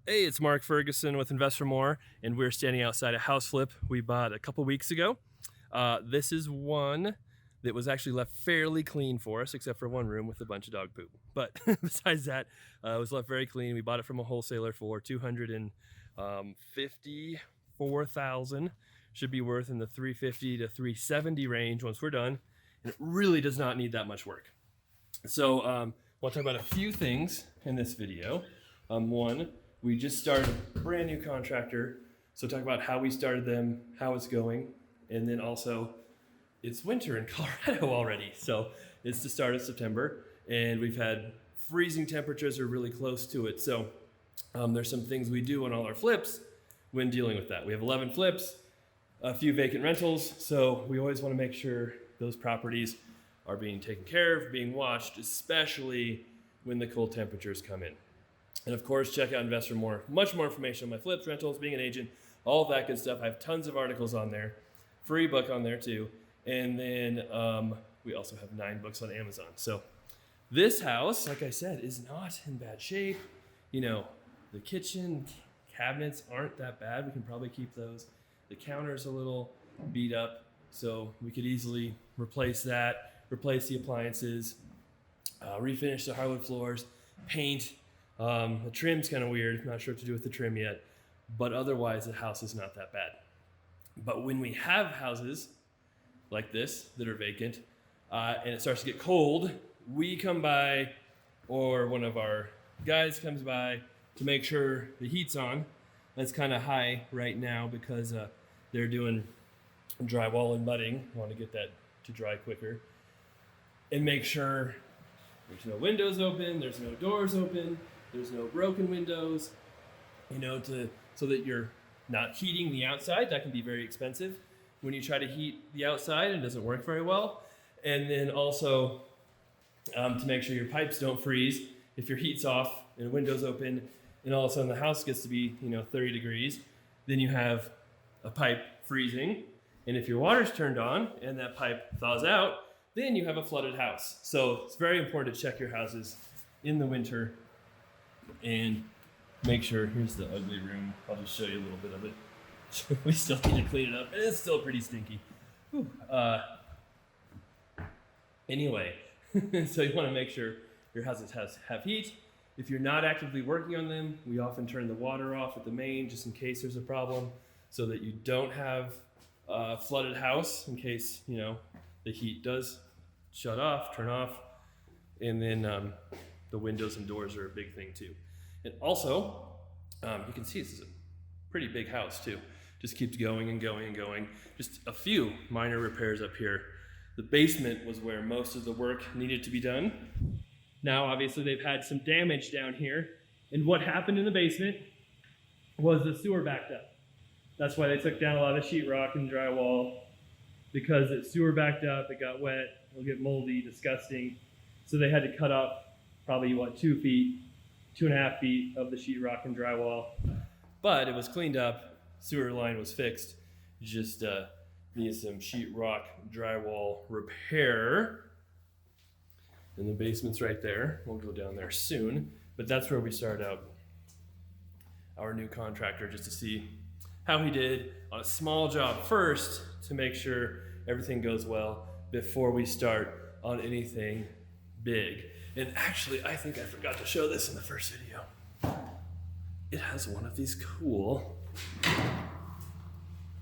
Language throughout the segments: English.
Hey, it's Mark Ferguson with Invest for More, and we're standing outside a house flip we bought a couple weeks ago. This is one that was actually left fairly clean for us, except for one room with a bunch of dog poop. But besides that, it was left very clean. We bought it from a wholesaler for $254,000. Should be worth in the 350 to 370 range once we're done, and it really does not need that much work. So we'll talk about a few things in this video. One, we just started a brand new contractor, so talk about how we started them, how it's going, and then also it's winter in Colorado already. So it's the start of September, and we've had freezing temperatures or really close to it. So there's some things we do on all our flips when dealing with that. We have 11 flips, a few vacant rentals, so we always want to make sure those properties are being taken care of, being watched, especially when the cold temperatures come in. And of course, check out Invest for More. Much more information on my flips, rentals, being an agent, all of that good stuff. I have tons of articles on there, free book on there too. And then we also have 9 books on Amazon. So this house, like I said, is not in bad shape. You know, the kitchen cabinets aren't that bad. We can probably keep those. The counter's a little beat up, so we could easily replace that, replace the appliances, refinish the hardwood floors, paint. The trim's kind of weird. Not sure what to do with the trim yet, but otherwise the house is not that bad. But when we have houses like this that are vacant, and it starts to get cold, we come by, or one of our guys comes by to make sure the heat's on. That's kind of high right now because they're doing drywall and mudding. I want to get that to dry quicker. And make sure there's no windows open, there's no doors open, there's no broken windows, so that you're not heating the outside. That can be very expensive when you try to heat the outside and it doesn't work very well. And then also to make sure your pipes don't freeze if your heat's off and the window's open and all of a sudden the house gets to be 30 degrees, then you have a pipe freezing. And if your water's turned on and that pipe thaws out, then you have a flooded house. So it's very important to check your houses in the winter and make sure. Here's the ugly room. I'll just show you a little bit of it. We still need to clean it up. It's still pretty stinky. Anyway, so you want to make sure your houses have heat. If you're not actively working on them, we often turn the water off at the main just in case there's a problem, so that you don't have a flooded house in case the heat does turn off, and then the windows and doors are a big thing too. And also, you can see this is a pretty big house too. Just keeps going and going and going. Just a few minor repairs up here. The basement was where most of the work needed to be done. Now, obviously, they've had some damage down here, and what happened in the basement was the sewer backed up. That's why they took down a lot of sheetrock and drywall, because the sewer backed up, it got wet, it'll get moldy, disgusting. So they had to cut off probably 2 feet, 2.5 feet of the sheetrock and drywall. But it was cleaned up, sewer line was fixed, just needs some sheetrock drywall repair. And the basement's right there. We'll go down there soon, but that's where we started out our new contractor, just to see how he did on a small job first to make sure everything goes well before we start on anything big. And actually, I think I forgot to show this in the first video. It has one of these cool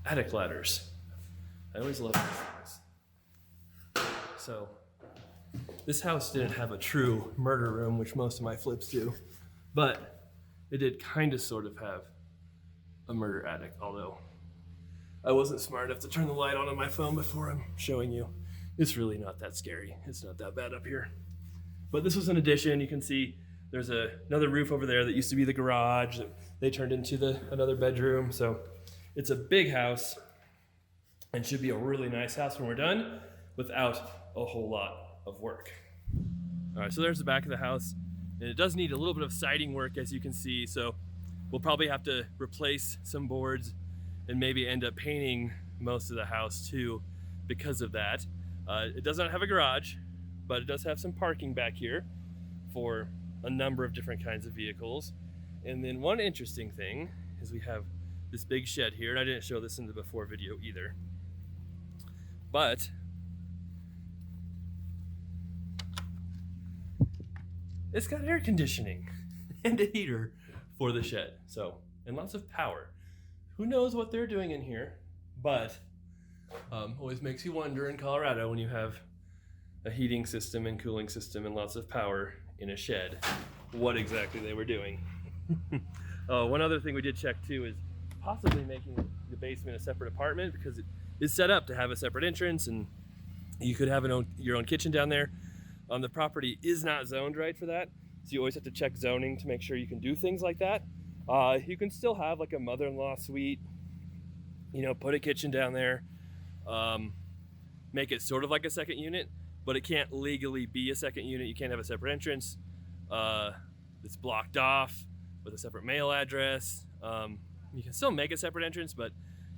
attic ladders. I always love these things. So this house didn't have a true murder room, which most of my flips do, but it did kind of sort of have a murder attic, although I wasn't smart enough to turn the light on my phone before I'm showing you. It's really not that scary. It's not that bad up here. But this was an addition. You can see there's another roof over there that used to be the garage that they turned into another bedroom. So it's a big house and should be a really nice house when we're done without a whole lot of work. All right, so there's the back of the house, and it does need a little bit of siding work, as you can see. So we'll probably have to replace some boards and maybe end up painting most of the house too because of that. It does not have a garage, but it does have some parking back here for a number of different kinds of vehicles. And then one interesting thing is we have this big shed here, and I didn't show this in the before video either, but it's got air conditioning and a heater for the shed, so, and lots of power. Who knows what they're doing in here, but always makes you wonder in Colorado when you have a heating system and cooling system and lots of power in a shed, what exactly they were doing. One other thing we did check too is possibly making the basement a separate apartment, because it is set up to have a separate entrance and you could have your own kitchen down there. The property is not zoned right for that, so you always have to check zoning to make sure you can do things like that. You can still have like a mother-in-law suite, you know, put a kitchen down there, make it sort of like a second unit, but it can't legally be a second unit. You can't have a separate entrance. It's blocked off with a separate mail address. You can still make a separate entrance, but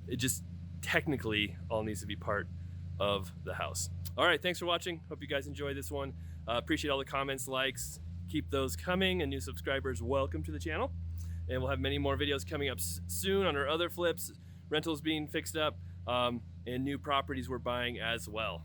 it just technically all needs to be part of the house. All right, thanks for watching. Hope you guys enjoyed this one. Appreciate all the comments, likes. Keep those coming, and new subscribers, welcome to the channel. And we'll have many more videos coming up soon on our other flips, rentals being fixed up, and new properties we're buying as well.